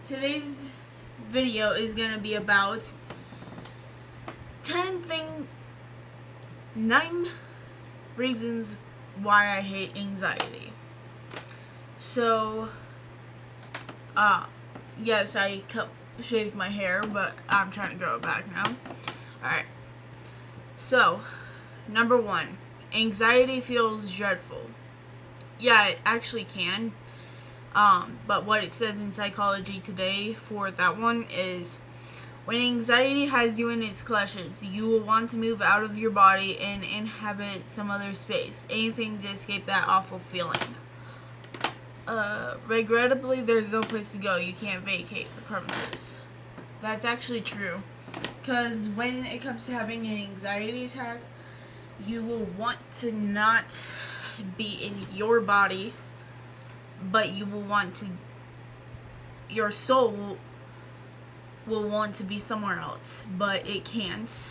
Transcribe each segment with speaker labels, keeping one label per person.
Speaker 1: today's video is going to be about 9 reasons why I hate anxiety. So, yes, I shaved my hair, but I'm trying to grow it back now. Alright, so, number 1, anxiety feels dreadful. Yeah, it actually can. But what it says in Psychology Today for that one is, when anxiety has you in its clutches, you will want to move out of your body and inhabit some other space. Anything to escape that awful feeling. Regrettably, there's no place to go. You can't vacate the premises. That's actually true. Because when it comes to having an anxiety attack, you will want to not be in your body, but you will want to, your soul will want to be somewhere else, but it can't.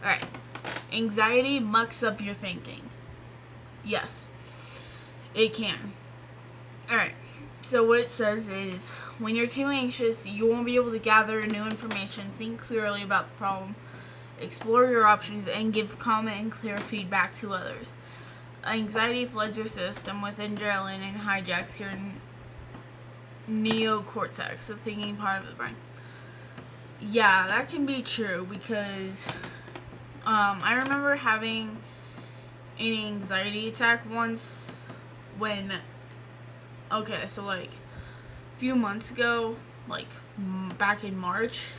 Speaker 1: Alright, anxiety mucks up your thinking. Yes, it can. Alright, so what it says is, when you're too anxious, you won't be able to gather new information, think clearly about the problem, explore your options, and give calm and clear feedback to others. Anxiety floods your system with adrenaline and hijacks your neocortex, the thinking part of the brain. Yeah, that can be true because I remember having an anxiety attack once when, so like a few months ago, like back in March.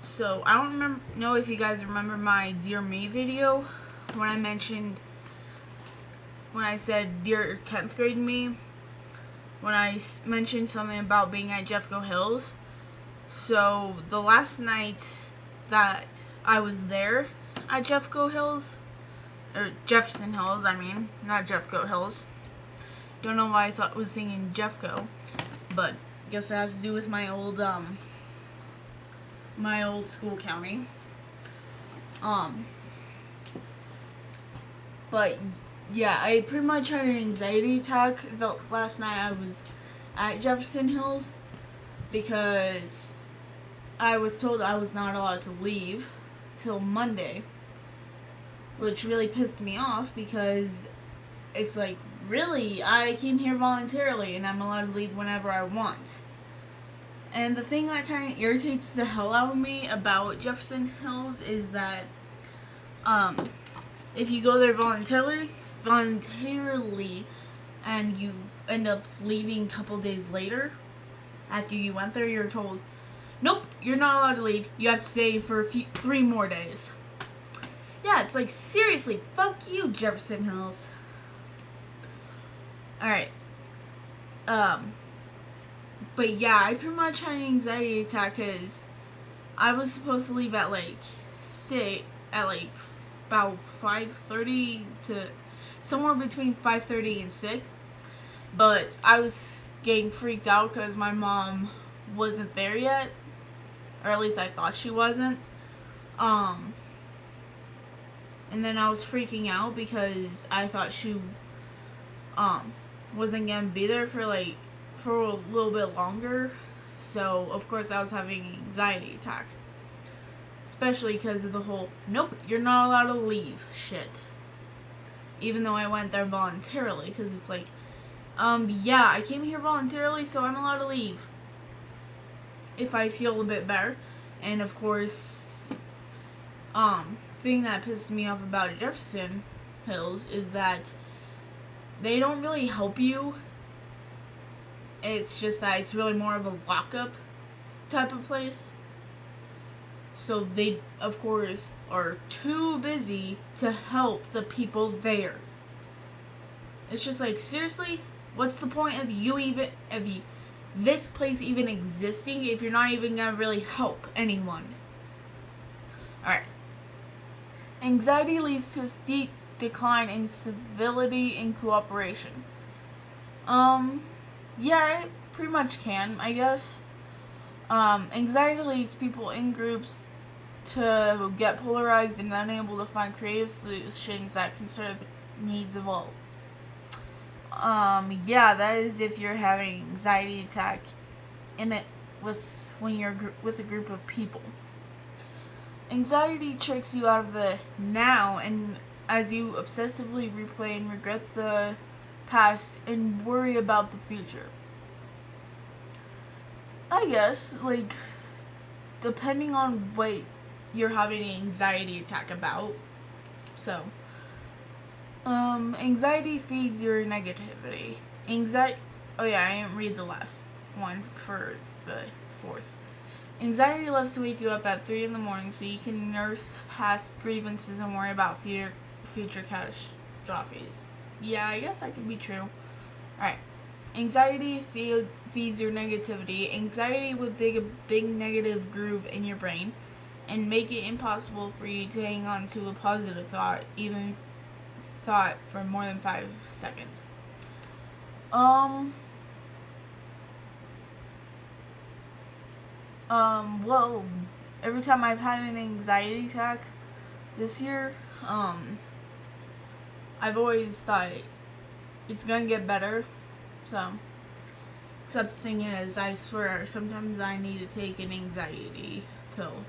Speaker 1: So I don't know if you guys remember my Dear Me video when I said Dear 10th grade me, when I mentioned something about being at Jeffco Hills. So the last night that I was there at Jeffco Hills, or Jefferson Hills, not Jeffco Hills. Don't know why I was singing Jeffco, but I guess it has to do with my old school county. But yeah, I pretty much had an anxiety attack the last night I was at Jefferson Hills because I was told I was not allowed to leave till Monday, which really pissed me off because it's like, really, I came here voluntarily and I'm allowed to leave whenever I want. And the thing that kind of irritates the hell out of me about Jefferson Hills is that if you go there voluntarily and you end up leaving a couple days later after you went there, you're told, nope, you're not allowed to leave. You have to stay for 3 more days. Yeah, it's like, seriously, fuck you, Jefferson Hills. Alright. But yeah, I pretty much had an anxiety attack because I was supposed to leave at about 5:30 to somewhere between 5:30 and 6. But I was getting freaked out because my mom wasn't there yet, or at least I thought she wasn't. And then I was freaking out because I thought she wasn't gonna be there for a little bit longer. So of course I was having an anxiety attack, especially because of the whole nope, you're not allowed to leave shit, even though I went there voluntarily, because it's like, yeah, I came here voluntarily, so I'm allowed to leave if I feel a bit better. And of course, thing that pisses me off about Jefferson Hills is that they don't really help you. It's just that it's really more of a lockup type of place. So they, of course, are too busy to help the people there. It's just like, seriously? What's the point of this place even existing if you're not even gonna really help anyone? Alright. Anxiety leads to a steep decline in civility and cooperation. Yeah, it pretty much can, I guess. Anxiety leads people in groups to get polarized and unable to find creative solutions that consider the needs of all. Yeah, that is if you're having anxiety attack in it with when you're with a group of people. Anxiety tricks you out of the now, and as you obsessively replay and regret the past and worry about the future. I guess, like, depending on what you're having an anxiety attack about. So, anxiety feeds your negativity. Oh yeah, I didn't read the last one for the fourth. Anxiety loves to wake you up at 3 in the morning so you can nurse past grievances and worry about future catastrophes. Yeah, I guess that could be true. Alright. Anxiety feeds your negativity. Anxiety will dig a big negative groove in your brain and make it impossible for you to hang on to a positive thought, even thought for more than 5 seconds. Well, every time I've had an anxiety attack this year, I've always thought it's gonna get better. So, except the thing is, I swear, sometimes I need to take an anxiety pill.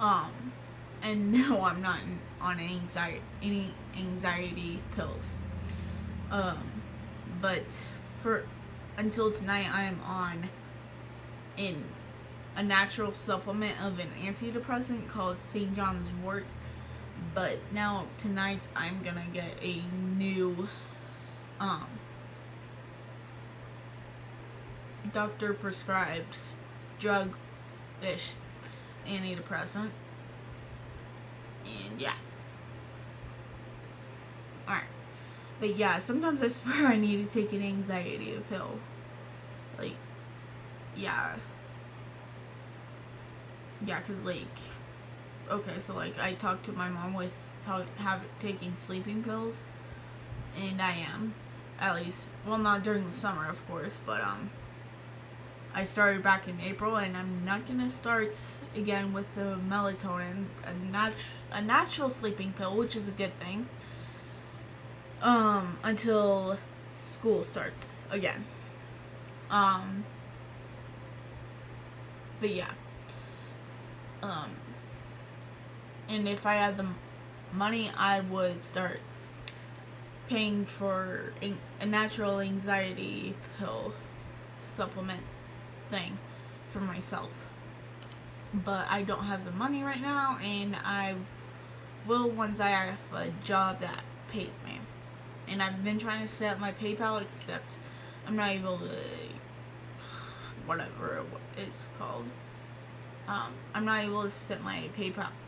Speaker 1: And no, I'm not on any anxiety pills. But until tonight, I am on a natural supplement of an antidepressant called St. John's Wort. But now tonight, I'm gonna get a new doctor prescribed drug-ish antidepressant. And yeah. Alright. But yeah, sometimes I swear I need to take an anxiety pill. Like, yeah. Yeah, cause like, okay, so like I talked to my mom with taking sleeping pills, and I am, at least, well, not during the summer, of course, but I started back in April, and I'm not gonna start again with the melatonin, a natural sleeping pill, which is a good thing, until school starts again. But yeah. And if I had the money, I would start paying for a natural anxiety pill supplement thing for myself. But I don't have the money right now, and I will once I have a job that pays me. And I've been trying to set up my PayPal, except I'm not able to, whatever it's called. I'm not able to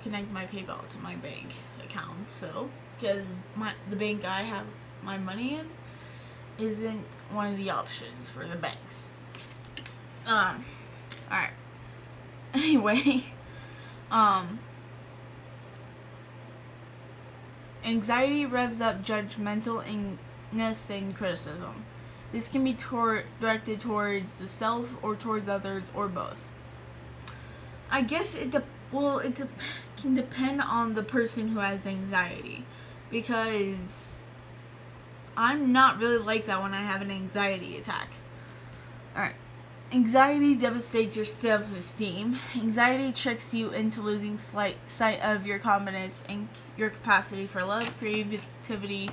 Speaker 1: connect my PayPal to my bank account, so, because the bank I have my money in isn't one of the options for the banks. Alright. Anyway, anxiety revs up judgmentalness and criticism. This can be directed towards the self or towards others, or both. I guess it can depend on the person who has anxiety, because I'm not really like that when I have an anxiety attack. Alright. Anxiety devastates your self-esteem. Anxiety tricks you into losing sight of your confidence and your capacity for love, creativity,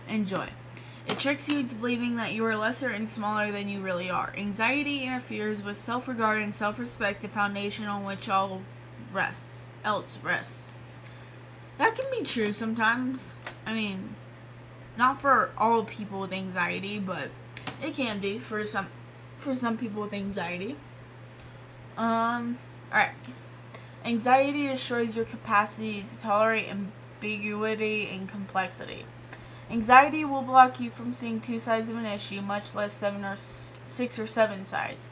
Speaker 1: and joy. It tricks you into believing that you are lesser and smaller than you really are. Anxiety interferes with self-regard and self-respect, the foundation on which all else rests. That can be true sometimes. I mean, not for all people with anxiety, but it can be for some people with anxiety. Alright. Anxiety destroys your capacity to tolerate ambiguity and complexity. Anxiety will block you from seeing two sides of an issue, much less 6 or 7 sides.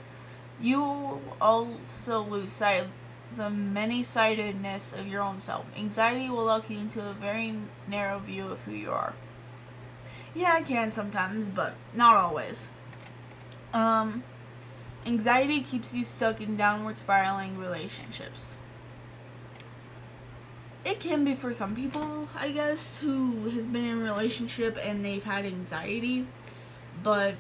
Speaker 1: You will also lose sight of the many-sidedness of your own self. Anxiety will lock you into a very narrow view of who you are. Yeah, I can sometimes, but not always. Anxiety keeps you stuck in downward spiraling relationships. it can be for some people, I guess, who has been in a relationship and they've had anxiety, but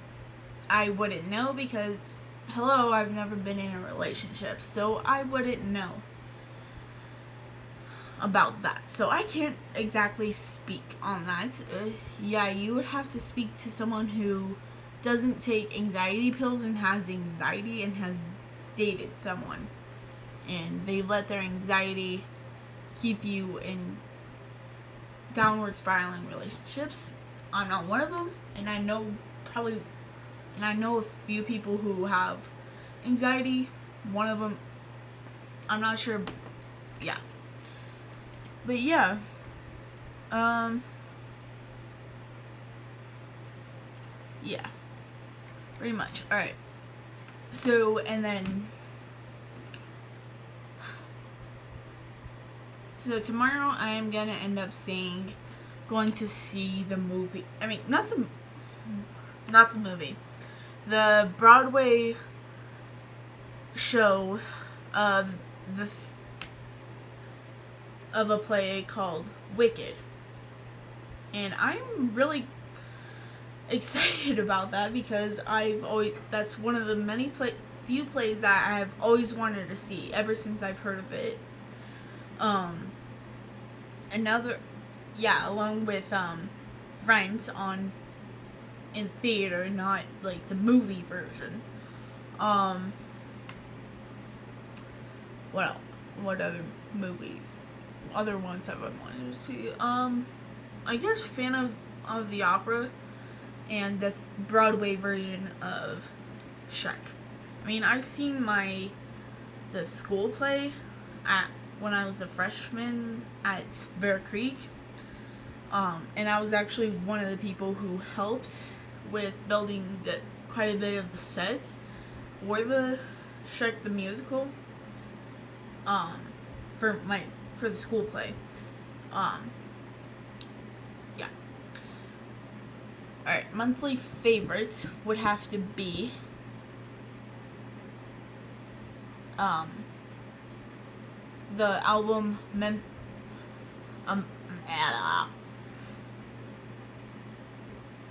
Speaker 1: I wouldn't know because, hello, I've never been in a relationship, so I wouldn't know about that. So I can't exactly speak on that. Yeah, you would have to speak to someone who doesn't take anxiety pills and has anxiety and has dated someone, and they let their anxiety keep you in downward spiraling relationships. I'm not one of them, and I know a few people who have anxiety. One of them, I'm not sure. Yeah, but yeah, yeah, pretty much. All right. So and then. So tomorrow I am gonna end up going to see the movie. I mean, not the movie, the Broadway show of a play called Wicked, and I'm really excited about that because that's one of the few plays that I have always wanted to see ever since I've heard of it. Along with Rent in theater, not like the movie version. What other movies? Other ones have I wanted to see? I guess Phantom of the Opera and the Broadway version of Shrek. I mean, I've seen the school play when I was a freshman at Bear Creek. And I was actually one of the people who helped with building quite a bit of the set for the Shrek the Musical. For the school play. Yeah. Alright, monthly favorites would have to be the album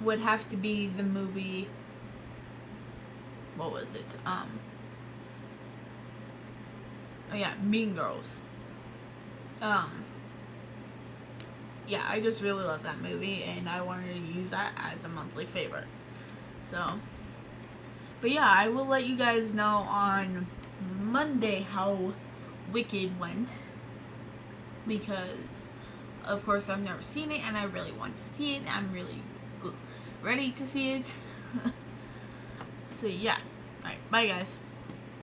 Speaker 1: would have to be the movie. What was it? Mean Girls. Yeah, I just really love that movie, and I wanted to use that as a monthly favorite. So, but yeah, I will let you guys know on Monday how Wicked went, because of course I've never seen it and I really want to see it. I'm really ready to see it. So yeah, alright, bye guys.